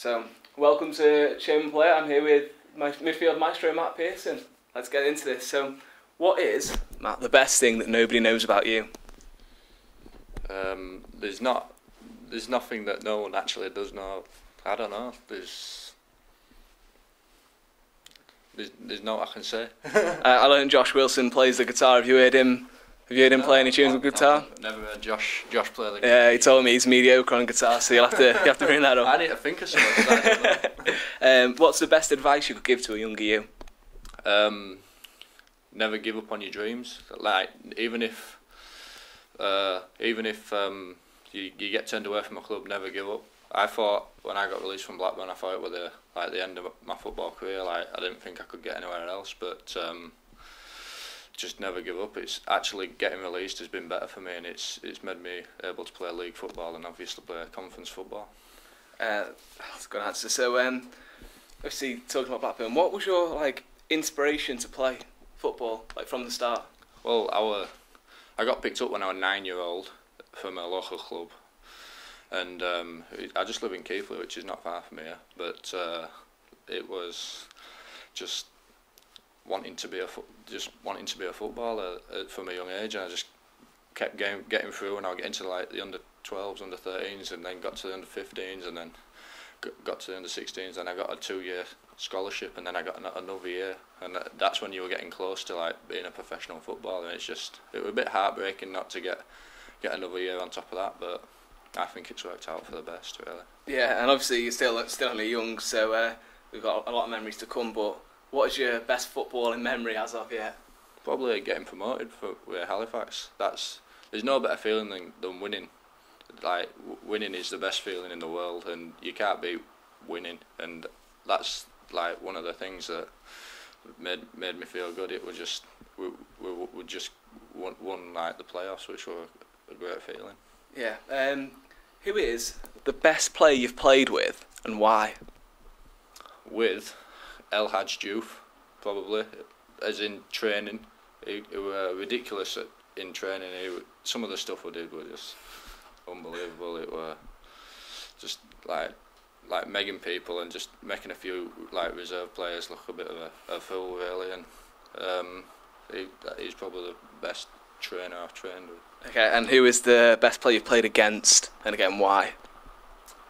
So, welcome to Shame and Play. I'm here with my midfield maestro, Matt Pearson. Let's get into this. So, what is, Matt, the best thing that nobody knows about you? There's nothing that no one actually does know. I don't know. There's no I can say. I learned Josh Wilson plays the guitar. Have you heard him? Have you heard him play any tunes with guitar? Never heard Josh play the guitar. Yeah, he told me he's mediocre on guitar, so you have to bring that up. I need to think of something. I don't know. What's the best advice you could give to a younger you? Never give up on your dreams. Like even if you get turned away from a club, never give up. I thought when I got released from Blackburn, I thought it was the end of my football career. Like I didn't think I could get anywhere else, but just never give up. It's actually getting released has been better for me, and it's made me able to play league football and obviously play conference football. That's a good answer. So, obviously talking about Blackburn, what was your inspiration to play football from the start? Well, I got picked up when I was 9-year-old from a local club, and I just live in Keighley, which is not far from here. But it was just wanting to be a footballer from a young age, and I just kept getting through, and I get into the under 12s, under 13s, and then got to the under 15s, and then got to the under 16s, and I got a 2-year scholarship, and then I got another year, and that's when you were getting close to being a professional footballer. And it was a bit heartbreaking not to get another year on top of that, but I think it's worked out for the best, really. Yeah, and obviously you're still only young, so we've got a lot of memories to come. But what is your best footballing memory as of yet? Probably getting promoted with Halifax. There's no better feeling than winning. Winning is the best feeling in the world, and you can't beat winning. And that's one of the things that made me feel good. It was just we just won the playoffs, which were a great feeling. Yeah. Who is the best player you've played with, and why? With El Hadj Diouf, probably, as in training. He was ridiculous in training. Some of the stuff we did were just unbelievable. It were just like megging people and just making a few reserve players look a bit of a fool, really. And he's probably the best trainer I've trained with. Okay, and who is the best player you've played against, and again why?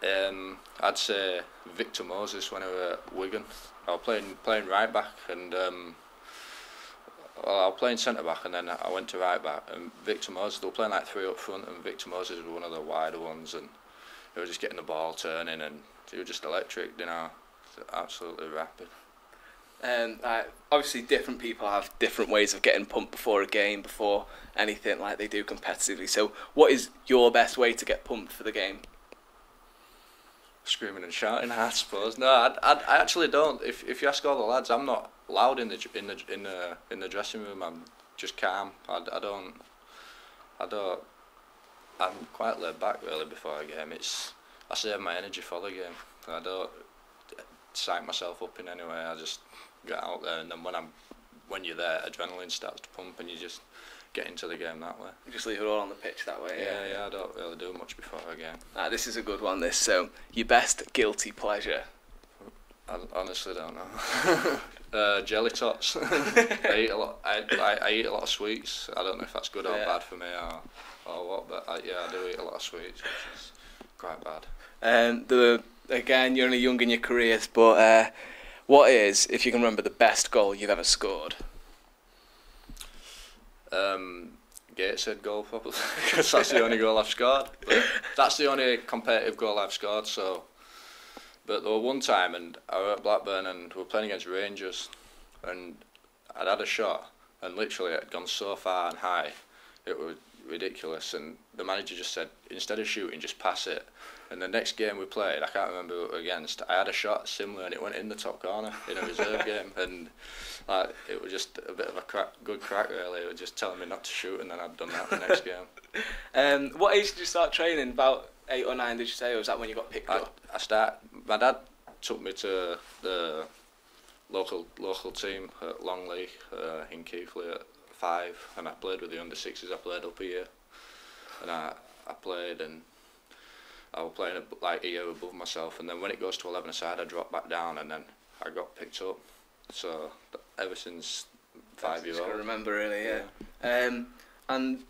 I'd say Victor Moses when I was at Wigan. I was playing right back, and I was playing centre back, and then I went to right back. And Victor Moses, they were playing 3 up front, and Victor Moses was one of the wider ones, and he was just getting the ball turning, and he was just electric, absolutely rapid. Obviously, different people have different ways of getting pumped before a game, before anything like they do competitively. So, what is your best way to get pumped for the game? Screaming and shouting, I suppose. No, I actually don't. If you ask all the lads, I'm not loud in the dressing room. I'm just calm. I'm quite laid back really before a game. I save my energy for the game. I don't psych myself up in any way. I just get out there, and then when you're there, adrenaline starts to pump, and you just get into the game that way. You just leave it all on the pitch that way. Yeah. I don't really do much before a game. This is a good one. So, your best guilty pleasure? I honestly don't know. Jelly tots. I eat a lot. I eat a lot of sweets. I don't know if that's good or bad for me or what, but I do eat a lot of sweets, which is quite bad. Again, you're only young in your careers, but what is, if you can remember, the best goal you've ever scored? Gateshead goal, probably, because that's the only goal I've scored. But that's the only competitive goal I've scored. So, but there was one time, and I was at Blackburn, and we were playing against Rangers, and I'd had a shot, and literally it had gone so far and high, it was ridiculous. And the manager just said, instead of shooting, just pass it. And the next game we played, I can't remember who it was against, I had a shot similar, and it went in the top corner in a reserve game, and it was just a bit of a good crack really. It was just telling me not to shoot, and then I'd done that the next game. What age did you start training? About 8 or 9, did you say, or was that when you got picked up? My dad took me to the local team at Longley in Keighley at 5, and I played with the under 6s. I played up a year, and I played, and I was playing like a year above myself, and then when it goes to 11-a-side, I drop back down, and then I got picked up. So ever since 5 years old. I remember really, yeah. And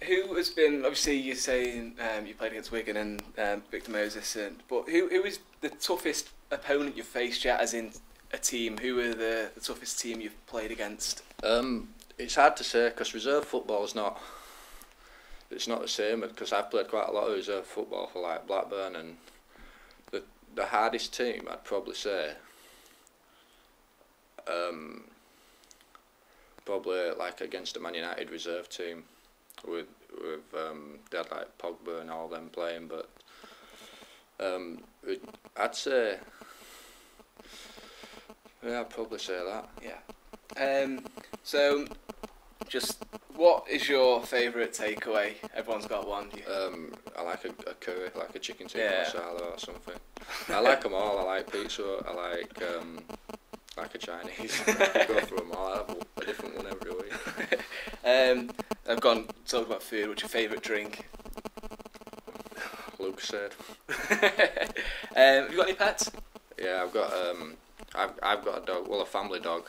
who has been, obviously you're saying you played against Wigan and Victor Moses, but who is the toughest opponent you've faced yet, as in a team? Who are the toughest team you've played against? It's hard to say because reserve football is not. It's not the same because I've played quite a lot of reserve football for like Blackburn, and the hardest team I'd probably say. Probably like against a Man United reserve team, with they had like Pogba and all them playing, but I'd say, yeah, I'd probably say that. Yeah. So, just what is your favourite takeaway? Everyone's got one. I like a curry, like a chicken tikka masala or something. I like them all. I like pizza. I like a Chinese. Go for them all. I have a different one every week. I've gone talked about food. What's your favourite drink? Luke said. Have you got any pets? Yeah, I've got a dog. Well, a family dog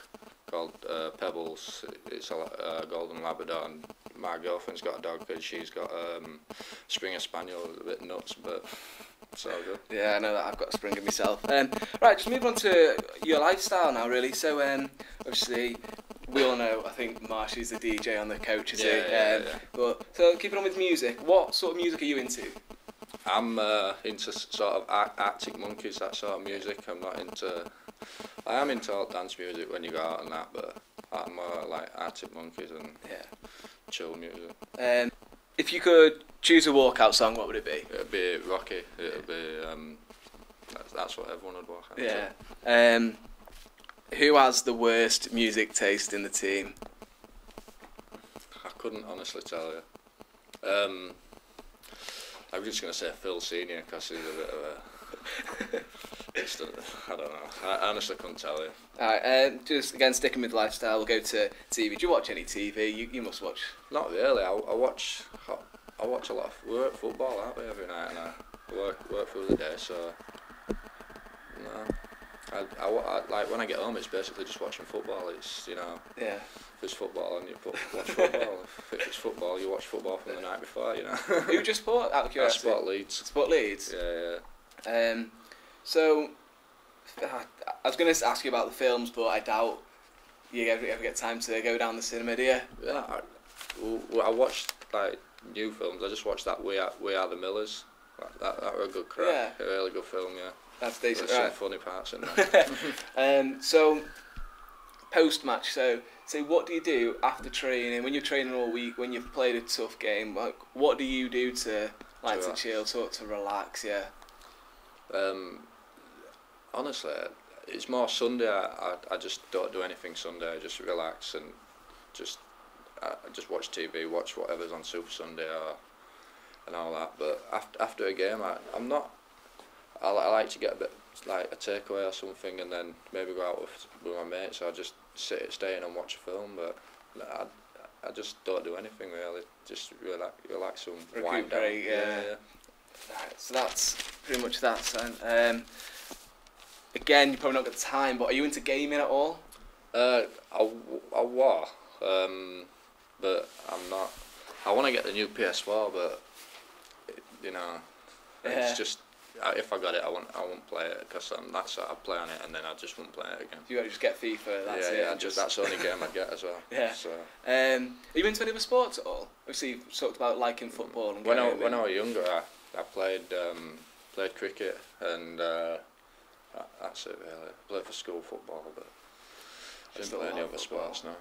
called Pebbles. It's a golden Labrador, and my girlfriend's got a dog, and she's got Springer Spaniel. A bit nuts, but it's all good. Yeah, I know that. I've got a Springer myself. Right, just move on to your lifestyle now, really. So, obviously, we all know, I think Marshy's the DJ on the coach, is he? Yeah. But so, keeping on with music, what sort of music are you into? I'm into sort of Arctic Monkeys, that sort of music. I'm not into. I am into all dance music when you go out and that, but I'm more like Arctic Monkeys and chill music. If you could choose a walkout song, what would it be? It'd be Rocky. It'd be that's what everyone would walk out to. Yeah. Who has the worst music taste in the team? I couldn't honestly tell you. I'm just going to say Phil Senior because he's a bit of a. I don't know. I honestly couldn't tell you. Alright, just again sticking with lifestyle, we'll go to TV. Do you watch any TV? You must watch. Not really. I watch a lot of work football, aren't we, every night, and I work through the day. So no. I like when I get home, it's basically just watching football. It's Yeah. If it's football, and you watch football. If it's football, you watch football from the night before. Who do you support, out of curiosity? I support Leeds. Support Leeds. Yeah. So I was going to ask you about the films, but I doubt you ever get time to go down the cinema, do you? Yeah. I watched like new films. I just watched that We Are the Millers. That was a good crack. Yeah. A really good film. Yeah. That's decent. There's right. some funny parts in there. So post match. So what do you do after training? When you're training all week, when you've played a tough game, like what do you do to chill, to relax? Yeah. Honestly, it's more Sunday. I just don't do anything Sunday. I just relax and I just watch TV, watch whatever's on Super Sunday and all that. But after a game, I'm not. I like to get a bit like a takeaway or something, and then maybe go out with my mates. So I just stay in and watch a film. But I just don't do anything really. Just relax and wind down. Yeah. Right, so that's pretty much that. So, again, you probably not got time, but are you into gaming at all? I was, but I'm not. I want to get the new PS4, but it's just if I got it, I won't play it because that's I play on it and then I just won't play it again. You got to just get FIFA. That's it. Yeah. That's the only game I'd get as well. Yeah. So. Are you into any other sports at all? Obviously, you've talked about liking football. And when I was younger, I played cricket and that's it really. I played for school football, but I didn't play any other sports now.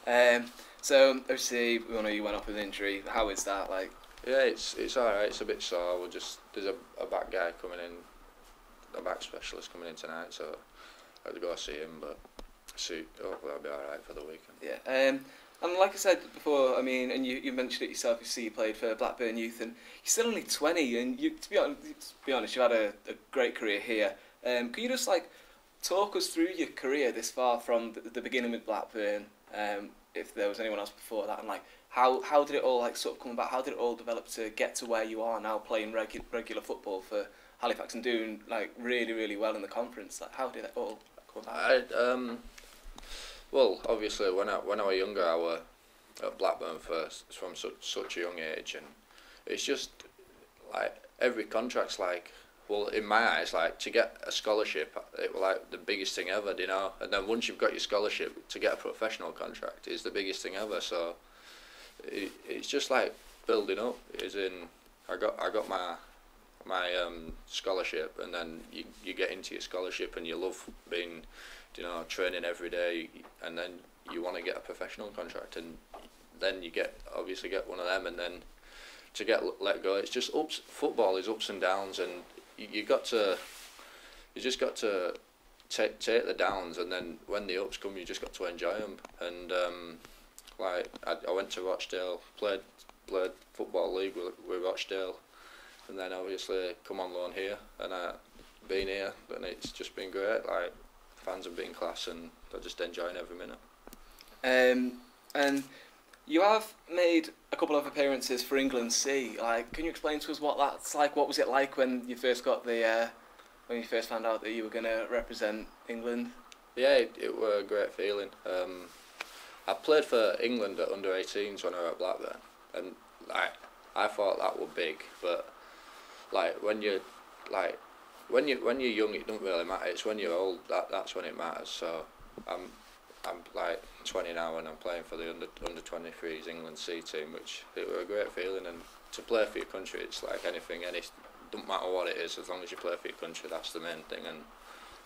Yeah. So obviously, we know you went off with an injury. How is that like? Yeah, it's alright. It's a bit sore. There's a back guy coming in, a back specialist coming in tonight, so I have to go see him. But hopefully I'll be alright for the weekend. Yeah. And like I said before, I mean, and you mentioned it yourself. You played for Blackburn Youth, and you're still only 20. And to be honest, you've had a great career here. Can you just talk us through your career this far from the beginning with Blackburn? if there was anyone else before that, and like how did it all like sort of come about? How did it all develop to get to where you are now, playing regular football for Halifax and doing like really well in the conference? Like how did it all come about? Well, obviously when I was younger, I was at Blackburn first from such a young age, and it's just like every contract's like, well, in my eyes, like to get a scholarship, it was like the biggest thing ever, you know. And then once you've got your scholarship, to get a professional contract is the biggest thing ever. So it's just like building up. As in, I got my scholarship, and then you get into your scholarship and you love being, you know, training every day, and then you want to get a professional contract, and then you obviously get one of them, and then to get let go, it's just football is ups and downs, and you just got to take the downs, and then when the ups come, you just got to enjoy them. And like I went to Rochdale, played football league with Rochdale, and then obviously come on loan here, and been here, and it's just been great. Like fans have been class, and they're just enjoying every minute. And you have made a couple of appearances for England C. Like, can you explain to us what that's like? What was it like when you first got when you first found out that you were going to represent England? Yeah, it was a great feeling. I played for England at under-18s when I was at Blackburn, and like I thought that was big, but like when you're young, it doesn't really matter. It's when you're old that's when it matters. So I'm like 20 now, and I'm playing for the under 23s England C team, which it was a great feeling. And to play for your country, it's like anything. Doesn't matter what it is, as long as you play for your country, that's the main thing. And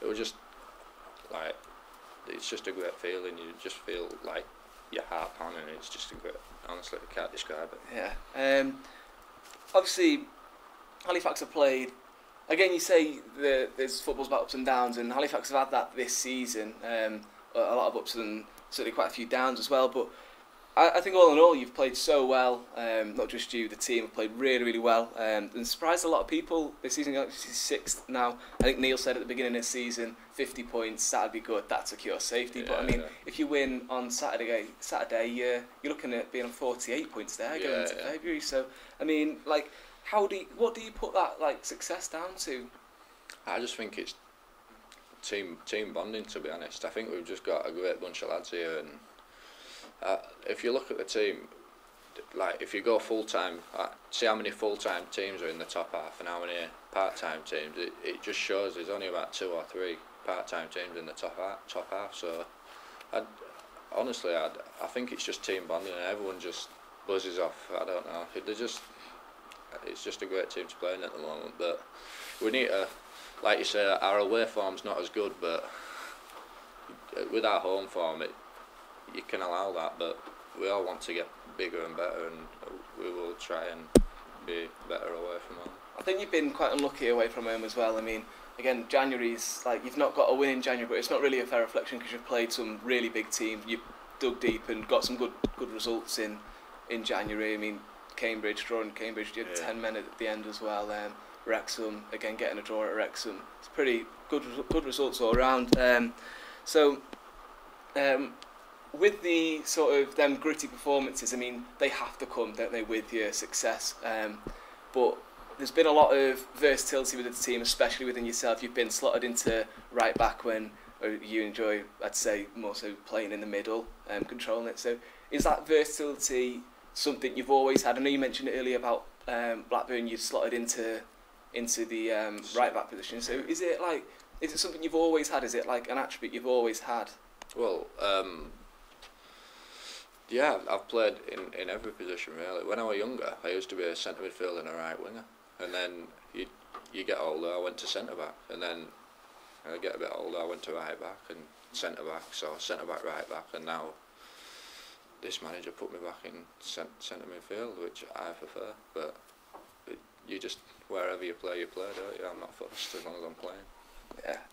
it was just like, it's just a great feeling. You just feel like your heart pounding. It's just a great. Honestly, I can't describe it. Yeah. Obviously, Halifax have played. Again, you say there's football's about ups and downs, and Halifax have had that this season. A lot of ups and certainly quite a few downs as well. But I think all in all, you've played so well. Not just you, the team have played really well, and surprised a lot of people this season. You're actually sixth now. I think Neil said at the beginning of the season, 50 points, that'd be good. That's secure safety. Yeah, but I mean, if you win on Saturday, you're looking at being on 48 points there going into February. So I mean, like, what do you put that like success down to? I just think it's team bonding, to be honest. I think we've just got a great bunch of lads here, and if you look at the team, like if you go full time, see how many full time teams are in the top half and how many part time teams. It just shows there's only about 2 or 3 part time teams in the top half. So honestly, I think it's just team bonding, and everyone just buzzes off. I don't know. It's just a great team to play in at the moment, but we need to. Like you say, our away form's not as good, but with our home form, you can allow that. But we all want to get bigger and better, and we will try and be better away from home. I think you've been quite unlucky away from home as well. I mean, again, January's like you've not got a win in January, but it's not really a fair reflection because you've played some really big teams. You've dug deep and got some good results in January. I mean, Cambridge, drawing Cambridge, you had 10 men at the end as well. Wrexham, again getting a draw at Wrexham. It's pretty good results all around. With the sort of them gritty performances, I mean, they have to come, don't they, with your success. But there's been a lot of versatility within the team, especially within yourself. You've been slotted into right back when you enjoy, I'd say, more so playing in the middle, controlling it. So is that versatility something you've always had? I know you mentioned it earlier about Blackburn, you slotted into the right back position. So is it something you've always had? Is it like an attribute you've always had? Well, yeah, I've played in every position really. When I was younger, I used to be a centre midfielder and a right winger, and then you get older, I went to centre back, and then I get a bit older, I went to right back and centre back, so centre back, right back, and now this manager put me back in centre midfield, which I prefer. But you just, wherever you play, don't you? I'm not fussed as long as I'm playing.